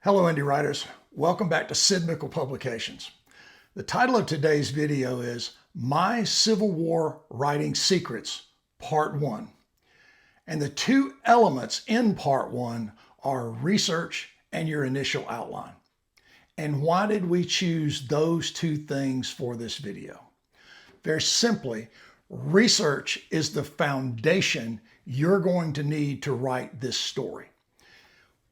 Hello, indie writers. Welcome back to Sid Mickle Publications. The title of today's video is My Civil War Writing Secrets, Part 1. And the two elements in Part 1 are research and your initial outline. And why did we choose those two things for this video? Very simply, research is the foundation you're going to need to write this story.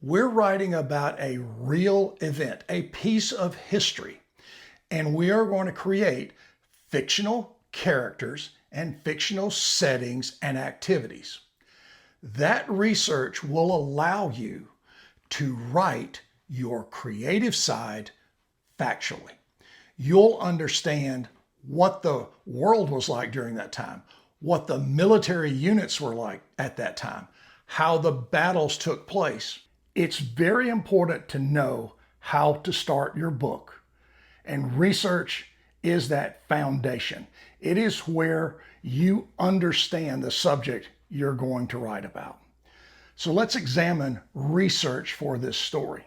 We're writing about a real event, a piece of history, and we are going to create fictional characters and fictional settings and activities. That research will allow you to write your creative side factually. You'll understand what the world was like during that time, what the military units were like at that time, how the battles took place. It's very important to know how to start your book, and research is that foundation. It is where you understand the subject you're going to write about. So let's examine research for this story.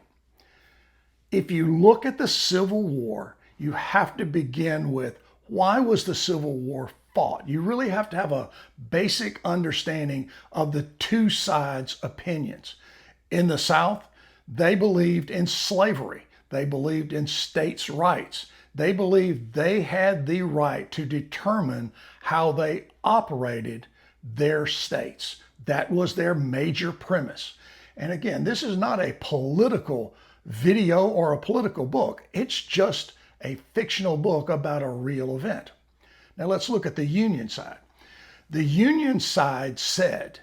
If you look at the Civil War, you have to begin with why was the Civil War fought? You really have to have a basic understanding of the two sides' opinions. In the South, they believed in slavery. They believed in states' rights. They believed they had the right to determine how they operated their states. That was their major premise. And again, this is not a political video or a political book. It's just a fictional book about a real event. Now let's look at the Union side. The Union side said,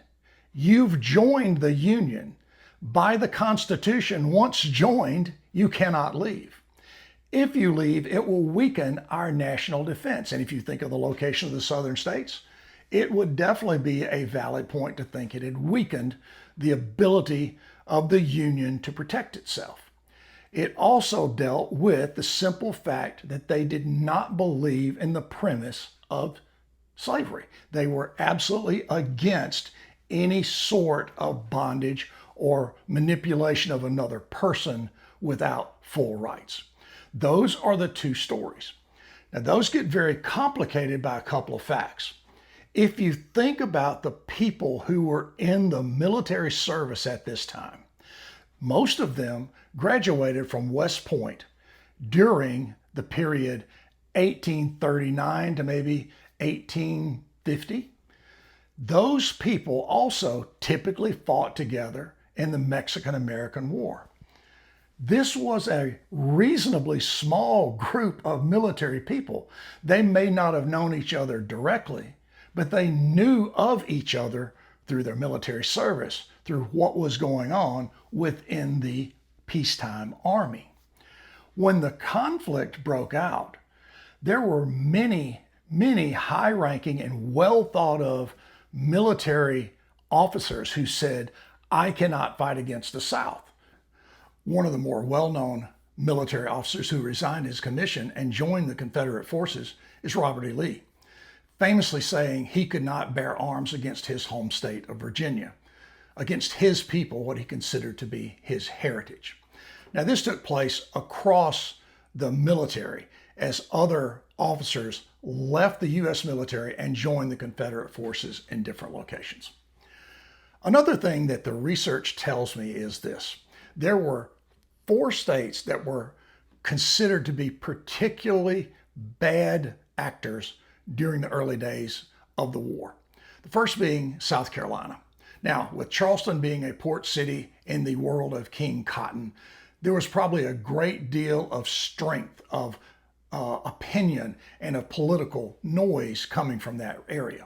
you've joined the Union. By the Constitution, once joined, you cannot leave. If you leave, it will weaken our national defense. And if you think of the location of the southern states, it would definitely be a valid point to think it had weakened the ability of the Union to protect itself. It also dealt with the simple fact that they did not believe in the premise of slavery. They were absolutely against any sort of bondage or manipulation of another person without full rights. Those are the two stories. Now, those get very complicated by a couple of facts. If you think about the people who were in the military service at this time, most of them graduated from West Point during the period 1839 to maybe 1850. Those people also typically fought together in the Mexican-American War. This was a reasonably small group of military people. They may not have known each other directly, but they knew of each other through their military service, through what was going on within the peacetime army. When the conflict broke out, there were many high-ranking and well-thought-of military officers who said, I cannot fight against the South. One of the more well-known military officers who resigned his commission and joined the Confederate forces is Robert E. Lee, famously saying he could not bear arms against his home state of Virginia, against his people, what he considered to be his heritage. Now, this took place across the military as other officers left the U.S. military and joined the Confederate forces in different locations. Another thing that the research tells me is this. There were 4 states that were considered to be particularly bad actors during the early days of the war. The first being South Carolina. Now, with Charleston being a port city in the world of King Cotton, there was probably a great deal of strength, of opinion, and of political noise coming from that area.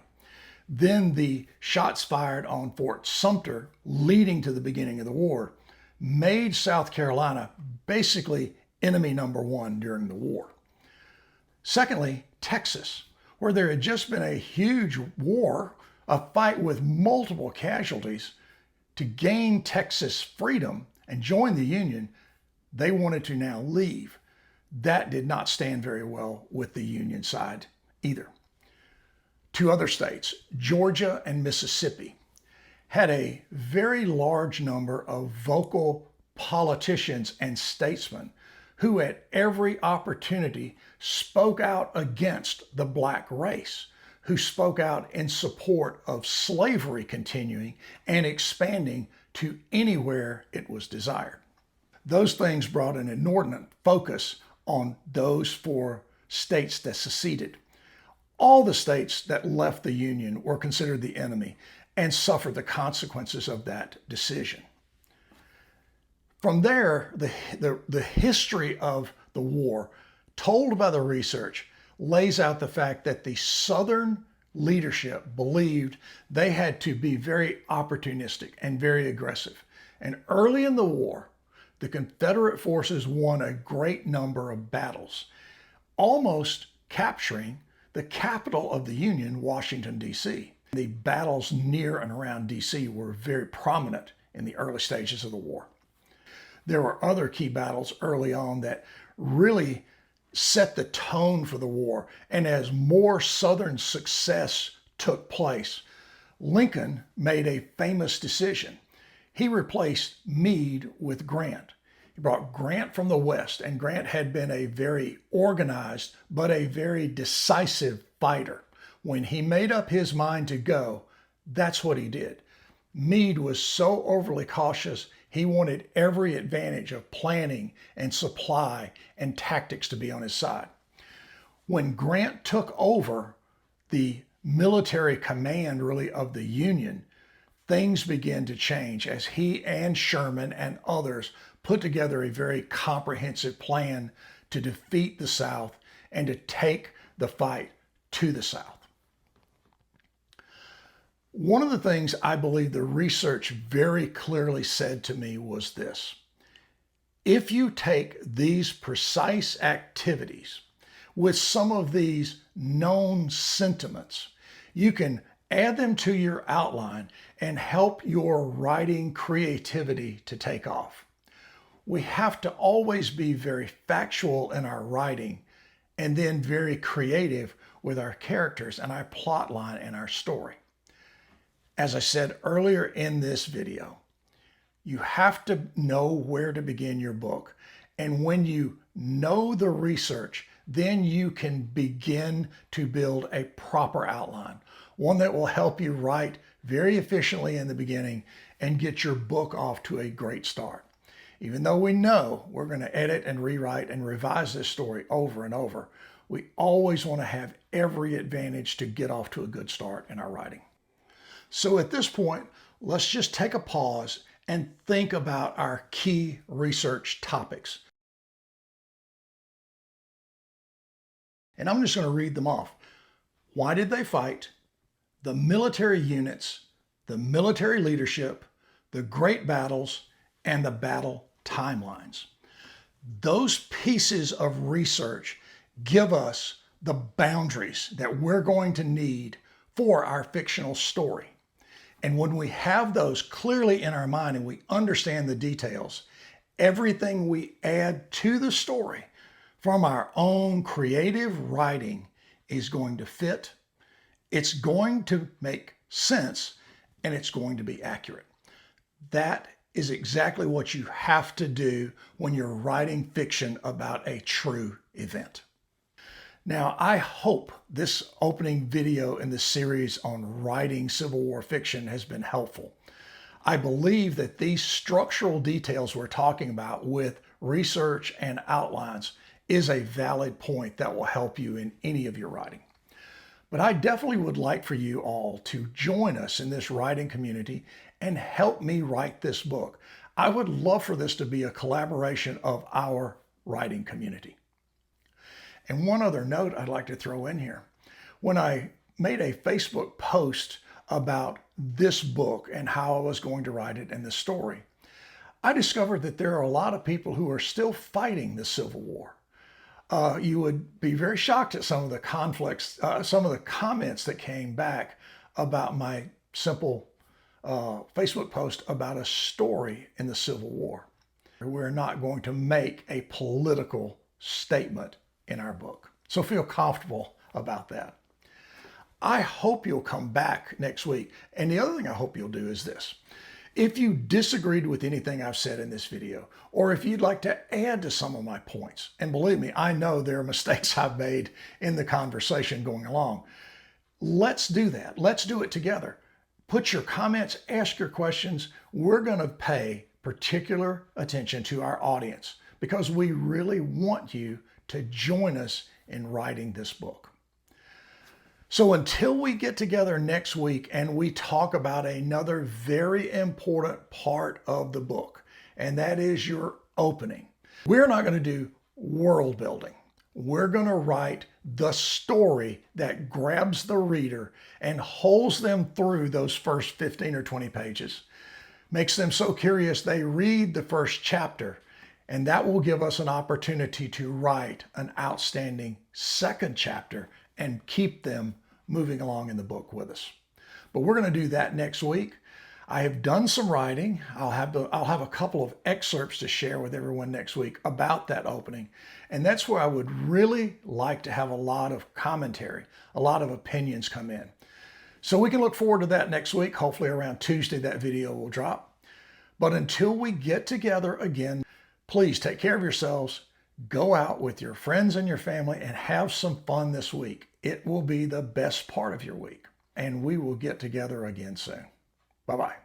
Then the shots fired on Fort Sumter, leading to the beginning of the war, made South Carolina basically enemy number 1 during the war. Secondly, Texas, where there had just been a huge war, a fight with multiple casualties. To gain Texas freedom and join the Union, they wanted to now leave. That did not stand very well with the Union side either. 2 other states, Georgia and Mississippi, had a very large number of vocal politicians and statesmen who at every opportunity spoke out against the black race, who spoke out in support of slavery continuing and expanding to anywhere it was desired. Those things brought an inordinate focus on those 4 states that seceded. All the states that left the Union were considered the enemy and suffered the consequences of that decision. From there, the history of the war, told by the research, lays out the fact that the Southern leadership believed they had to be very opportunistic and very aggressive. And early in the war, the Confederate forces won a great number of battles, almost capturing the capital of the Union, Washington, D.C. The battles near and around D.C. were very prominent in the early stages of the war. There were other key battles early on that really set the tone for the war. And as more Southern success took place, Lincoln made a famous decision. He replaced Meade with Grant. He brought Grant from the West, and Grant had been a very organized but a very decisive fighter. When he made up his mind to go, that's what he did. Meade was so overly cautious, he wanted every advantage of planning and supply and tactics to be on his side. When Grant took over the military command, really, of the Union, things began to change as he and Sherman and others put together a very comprehensive plan to defeat the South and to take the fight to the South. One of the things I believe the research very clearly said to me was this: if you take these precise activities with some of these known sentiments, you can add them to your outline and help your writing creativity to take off. We have to always be very factual in our writing and then very creative with our characters and our plot line and our story. As I said earlier in this video, you have to know where to begin your book. And when you know the research, then you can begin to build a proper outline, one that will help you write very efficiently in the beginning and get your book off to a great start. Even though we know we're going to edit and rewrite and revise this story over and over, we always want to have every advantage to get off to a good start in our writing. So at this point, let's just take a pause and think about our key research topics. And I'm just going to read them off. Why did they fight? The military units, the military leadership, the great battles, and the battle timelines. Those pieces of research give us the boundaries that we're going to need for our fictional story. And when we have those clearly in our mind and we understand the details, everything we add to the story from our own creative writing is going to fit, it's going to make sense, and it's going to be accurate. That is exactly what you have to do when you're writing fiction about a true event. Now, I hope this opening video in the series on writing Civil War fiction has been helpful. I believe that these structural details we're talking about with research and outlines is a valid point that will help you in any of your writing. But I definitely would like for you all to join us in this writing community and help me write this book. I would love for this to be a collaboration of our writing community. And one other note I'd like to throw in here. When I made a Facebook post about this book and how I was going to write it and the story, I discovered that there are a lot of people who are still fighting the Civil War. You would be very shocked at some of the conflicts, some of the comments that came back about my simple Facebook post about a story in the Civil War. We're not going to make a political statement in our book. So feel comfortable about that. I hope you'll come back next week. And the other thing I hope you'll do is this. If you disagreed with anything I've said in this video, or if you'd like to add to some of my points, and believe me, I know there are mistakes I've made in the conversation going along, let's do that. Let's do it together. Put your comments, ask your questions. We're going to pay particular attention to our audience because we really want you to join us in writing this book. So until we get together next week and we talk about another very important part of the book, and that is your opening, we're not going to do world building. We're going to write the story that grabs the reader and holds them through those first 15 or 20 pages, makes them so curious they read the first chapter, and that will give us an opportunity to write an outstanding second chapter and keep them moving along in the book with us. But we're going to do that next week. I have done some writing. I'll have a couple of excerpts to share with everyone next week about that opening. And that's where I would really like to have a lot of commentary, a lot of opinions come in. So we can look forward to that next week. Hopefully around Tuesday that video will drop. But until we get together again, please take care of yourselves. Go out with your friends and your family and have some fun this week. It will be the best part of your week. And we will get together again soon. Bye-bye.